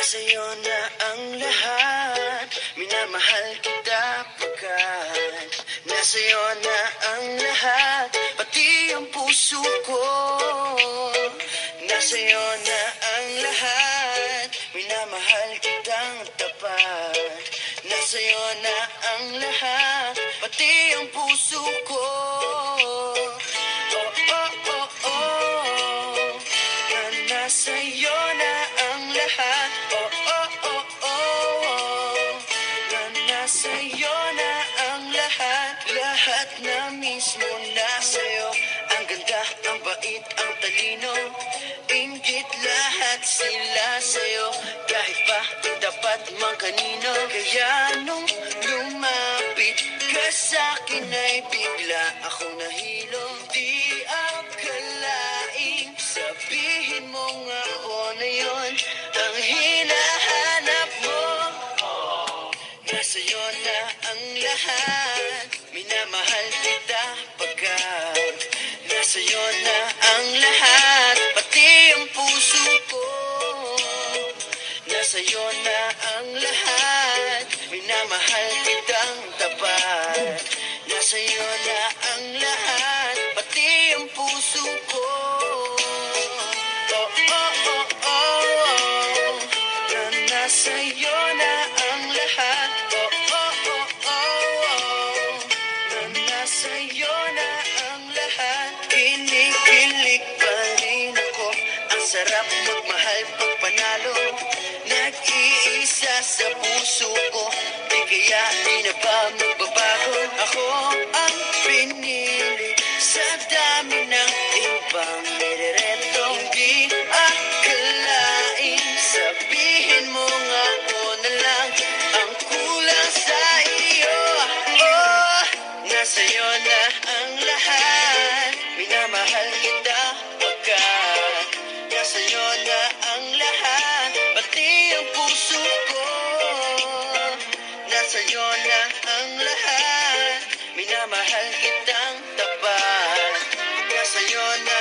Nasa'yo na ang lahat, minamahal kita pagkat nasa'yo na ang lahat, pati ang puso ko. Nasa'yo na ang lahat, minamahal kitang tapat. Nasa'yo na ang lahat, pati ang puso ko. Oh, oh, oh, oh, na nasa'yo na ang lahat. Oh, oh, oh, oh, na nasa'yo na ang lahat. Lahat na mismo nasa'yo. Ang ganda, ang bait, ang talino, inggit lahat sila sa'yo. Kahit pa dapat mang kanino. Kaya nung lumapit ka sa'kin ay bigla akong nahilo. Di akalaing sabihin mo nga ako na yun ang hinahanap mo. Nasa'yo na ang lahat, minamahal kita pagkat nasa'yo na ang lahat, pati ang puso ko. Nasa'yo na ang lahat, minamahal kitang tapat. Nasa'yo na ang lahat, pati ang puso ko. Oh, oh, oh, oh, oh, na nasa'yo na ang lahat. Oh, oh, oh, oh, oh, na nasa'yo na ang lahat. Kinikilig pa rin ako, ang sarap magmahal pag panalo. Nag-iisa sa puso ko, di kaya di na ba magbabago? Ako ang pinili sa dami ng ibang nirereto. Hindi akalain sabihin mo nga ako na lang ang kulang sa iyo. Oh, nasa'yo na ang lahat, minamahal kita pagkat nasa'yo na ang lahat, pati ang puso ko. Nasa'yo na ang lahat, minamahal kitang tapat. Nasa'yo na